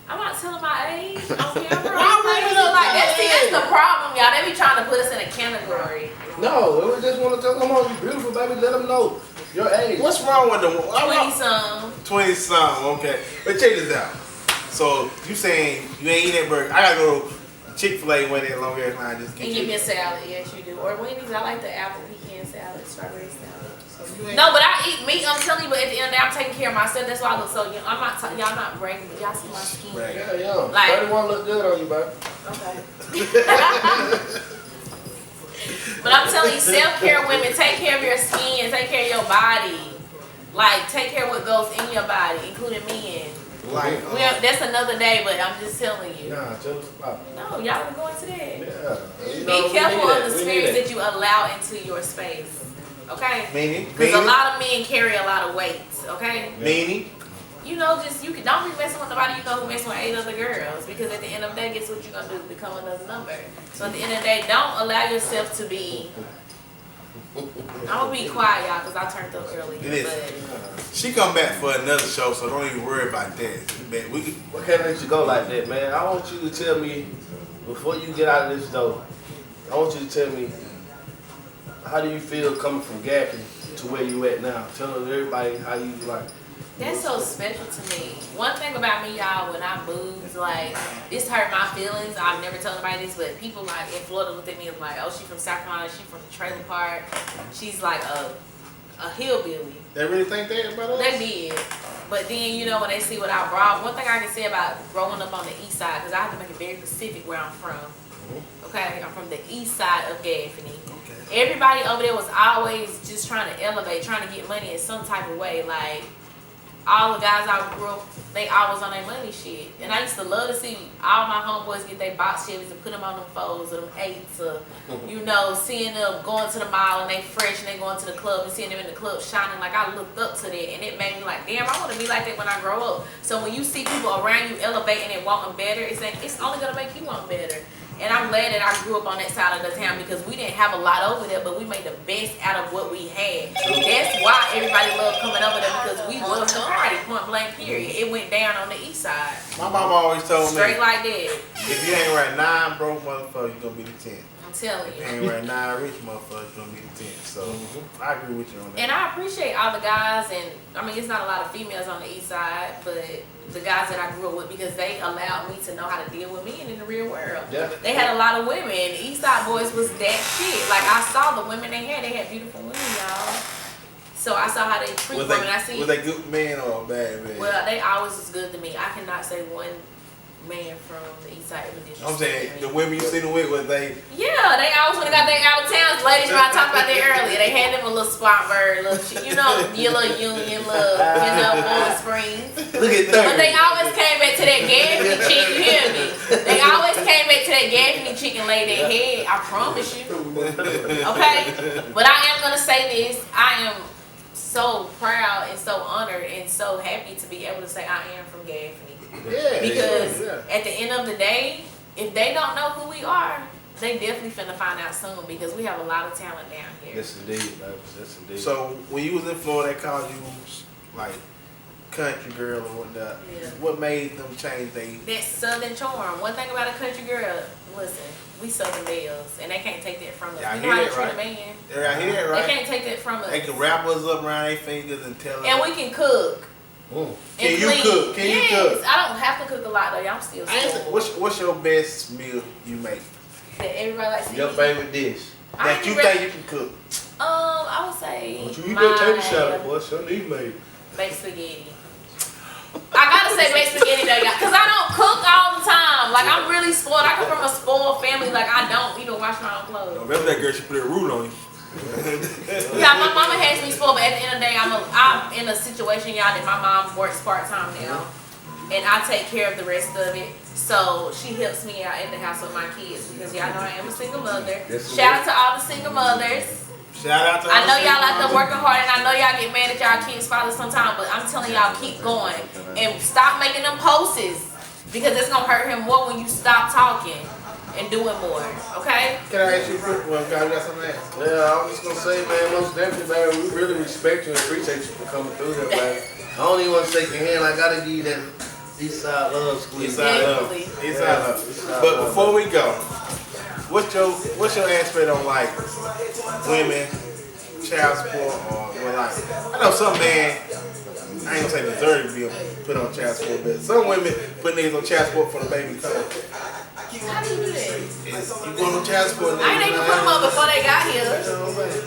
I'm not telling my age on camera. Like, that's the problem, y'all. They be trying to put us in a category. No, we just want to tell them, oh, you beautiful, baby. Let them know your age. What's wrong with them? 20-some. 20-something, okay. But check this out. So you saying you ain't eating that burger? I gotta go to Chick-fil-A wait that long ass line just get And you. give me a salad. Yes, you do. Or Wendy's, I like the apple pecan salad, strawberry salad. So you ain't- No, but I eat meat, I'm telling you, but at the end of the day, I'm taking care of myself. That's why I look so young. I'm not, y'all not bragging, but y'all see my skin. Right. Yeah, yeah. Like- 31 look good on you, baby. Okay. But I'm telling you, self-care women, take care of your skin, take care of your body. Like, take care of what goes in your body, including men. Like, That's another day, but I'm just telling you. Nah, tell us about it. No, y'all are going to that. Yeah. You know, Be we careful need of the We need spirits that. that you allow into your space. Okay? meaning, Because a lot of men carry a lot of weight. Okay? meaning. You know, just don't be messing with nobody you know who messing with 8 other girls. Because at the end of the day, guess what you're gonna do? Become another number. So at the end of the day, don't allow yourself to be. I'm gonna be quiet, y'all, because I turned up early. Listen, But she come back for another show, so don't even worry about that. Man, we can, We can't let you go like that, man. I want you to tell me, before you get out of this door, I want you to tell me, how do you feel coming from Gappy to where you at now? Tell everybody how you like, That's so special to me. One thing about me, y'all, when I moved, like, this hurt my feelings. I've never told anybody this, but people like in Florida looked at me and like, oh, she from South Carolina, she from the trailer park. She's like a hillbilly. They really think that about us? They did. But then, you know, when they see what I brought, one thing I can say about growing up on the east side, because I have to make it very specific where I'm from. Okay, I'm from the east side of Gaffney. Okay. Everybody over there was always just trying to elevate, trying to get money in some type of way. Like, all the guys I grew up, they always on their money shit. And I used to love to see all my homeboys get their box Chevys and put them on them 4s or them 8s. Or, you know, seeing them going to the mall and they fresh and they going to the club and seeing them in the club shining. Like, I looked up to that and it made me like, damn, I want to be like that when I grow up. So when you see people around you elevating and wanting better, it's like, it's only going to make you want better. And I'm glad that I grew up on that side of the town because we didn't have a lot over there, but we made the best out of what we had. That's why everybody loved coming over there because we was the party, point blank, period. It went down on the east side. My mama always told me, straight like that. if you ain't right 9 broke motherfuckers, you gonna be the 10th. I'm telling If you. you ain't right 9 rich motherfuckers, you gonna be the 10th. So I agree with you on that. And I appreciate all the guys, and I mean, it's not a lot of females on the east side, but the guys that I grew up with because they allowed me to know how to deal with men in the real world. Yeah. They had a lot of women. East Side boys was that shit. Like, I saw the women they had beautiful women, y'all. So I saw how they treat women. I see. Was they good men or bad men? Well, they always was good to me. I cannot say one man from the east side ever disrespected I'm saying me. the women you seen them with, was they? Yeah, they always would have got their out of towns. Ladies, when I talked about that earlier, they had them a little spot bird, little shit, you know, your little Union, little, you know, Bowling Springs. Look at that. But they always came back to that Gaffney chick, you hear me? They always came back to that Gaffney chick and laid their head, I promise you. Okay? But I am going to say this, I am so proud and so honored and so happy to be able to say I am from Gaffney. Yeah. Because at the end of the day, if they don't know who we are, they definitely finna find out soon because we have a lot of talent down here. Yes, indeed, baby. Yes, indeed. So when you was in Florida, they called you like country girl or whatnot. Yeah. What made them change they? That southern charm. One thing about a country girl, listen, we southern belles, and they can't take that from us. Yeah, I You hear know how to that, treat right? a man. I hear that, right? They can't take that from us. They can wrap us up around their fingers and tell us. And we can cook. Can And you clean. cook? Can you cook? I don't have to cook a lot though. Y'all still spoiled. What's your best meal you make? That everybody likes to Your eat. favorite dish? I That you ain't think you can cook? I would say Don't you eat that table salad, boy? Shanice made. baked spaghetti. I gotta say baked spaghetti though, y'all, cause I don't cook all the time. Like, I'm really spoiled. I come from a spoiled family. Like, I don't even wash my own clothes. Remember that girl? She put a root on you. Yeah, my mama has me spoiled, but at the end of the day, I'm in a situation, y'all, that my mom works part-time now. And I take care of the rest of it. So she helps me out at the house with my kids because y'all know I am a single mother. Shout out to all the single mothers. Shout out to I know y'all out there working hard, and I know y'all get mad at y'all kids' fathers sometimes, but I'm telling y'all, keep going. And stop making them posts because it's going to hurt him more when you stop talking and doing more, okay? Can I ask you a quick one? God, you got something to ask? Yeah, I was just gonna say, man, most definitely, man, we really respect you and appreciate you for coming through there, man. I don't even want to shake your hand. I gotta give you that East Side love squeeze. East Side love. Definitely. East Side love. But before we go, what's your aspect on like women, child support, or well, like I know some man, I ain't gonna say deserve to be put on child support, but some women put niggas on child support for the baby come. How do you do that? You going on child support? I ain't even put them up before they got here.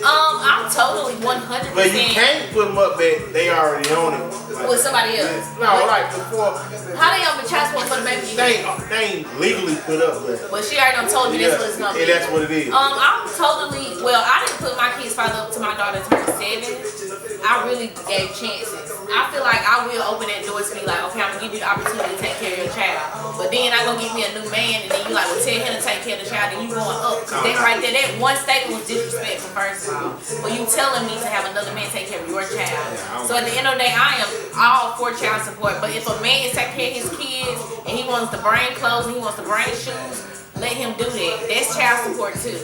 I'm totally 100%. But you can't put them up that they already own it. Like, with somebody else. no, like before. How they on the child support for the baby? They ain't legally put up, But she already done told me that's what it's gonna be. Yeah, that's what it is. I'm totally, well, I didn't put my kids' father up to my daughter turn 7. I really gave chances. I feel like I will open that door to be like, okay, I'm gonna give you the opportunity to take care of your child. But then I gonna give me a new man, and then you like, well, tell him to take care of the child, and you going up. Cause that right there, that one statement was disrespectful, first of all. But you telling me to have another man take care of your child. So at the end of the day, I am all for child support. But if a man is taking care of his kids, and he wants to bring clothes, and he wants to bring shoes, let him do that. That's child support too.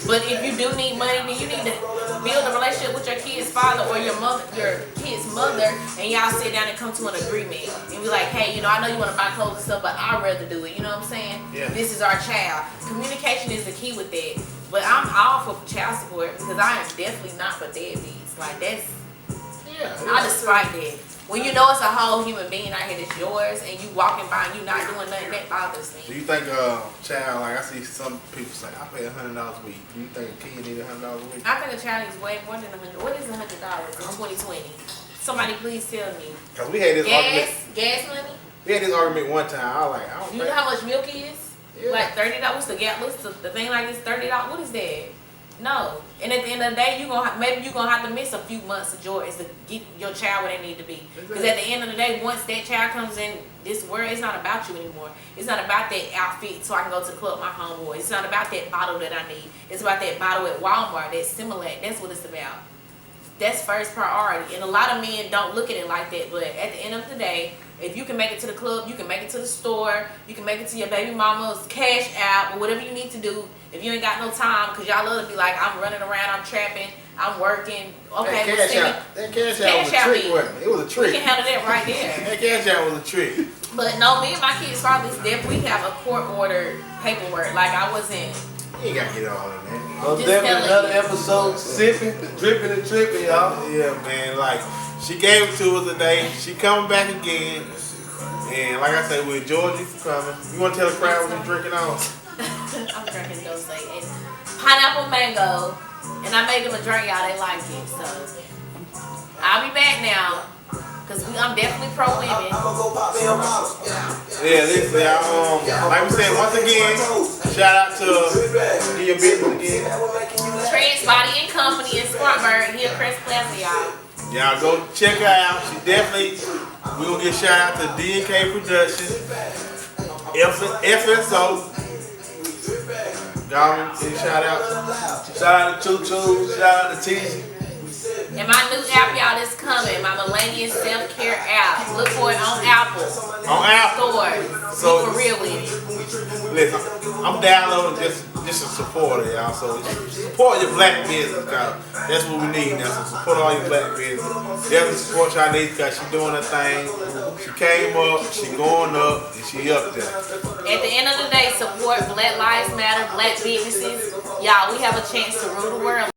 But if you do need money, then you need to build a relationship with your kid's father or your kid's mother, and y'all sit down and come to an agreement. And be like, hey, you know, I know you want to buy clothes and stuff, but I'd rather do it. You know what I'm saying? Yeah. This is our child. Communication is the key with that. But I'm all for child support because I am definitely not for deadbeats. Like, that's, I despite that. When you know it's a whole human being out here that's yours, and you walking by and you not doing nothing, that bothers Do me. you think child, like I see some people say, I pay $100 a week. Do you think a kid need $100 a week? I think a child is way more than $100. What is $100 in 2020? Somebody please tell me. Cause we had this argument. Gas money. We had this argument one time. I was like, I don't You think. know how much milk is? Yeah. Like $30. What's the gap? What's the thing like this? $30. What is that? No. And at the end of the day, maybe you're gonna have to miss a few months of Jordans to get your child where they need to be. Because at the end of the day, once that child comes in this world, it's not about you anymore. It's not about that outfit so I can go to the club with my homeboy. It's not about that bottle that I need. It's about that bottle at Walmart, that Similac. That's what it's about. That's first priority. And a lot of men don't look at it like that. But at the end of the day, if you can make it to the club, you can make it to the store, you can make it to your baby mama's cash app or whatever you need to do. If you ain't got no time, because y'all love to be like, I'm running around, I'm trapping, I'm working. Okay, that cash out was a trick, wasn't it? It was a trick. We can handle that right there. That cash out was a trick. But no, me and my kids probably definitely have a court order paperwork. Like I wasn't. You ain't gotta get all in that. So Just definitely telling another you. episode, sipping, dripping and tripping, y'all. Yeah, man. Like she gave it to us today. She coming back again. And like I said, we enjoyed you for coming. You want to tell the crowd what you're drinking on? I'm drinking Dose and pineapple mango, and I made them a drink, y'all. They like it, so I'll be back now, cause I'm definitely pro women. Yeah, listen, y'all. Like we said, once again, shout out to give your business again. Trans Body and Company in Spartanburg, here at Crest Plaza, y'all. Y'all go check her out. She definitely. We gonna give shout out to D&K Productions, FSO. Y'all shout out. Shout out to Choo, shout out to Teasy. And my new app, y'all, is coming. My Millennium Self-Care app. Look for it on Apple. On Apple. Store. So- Be for real with it. Listen, I'm downloading just to support it, y'all. So support your black business, cause that's what we need now. So support all your black business. Definitely support Shanice, cause she doing her thing. She came up, she going up, and she up there. At the end of the day, support Black Lives Matter, black businesses. Y'all, we have a chance to rule the world.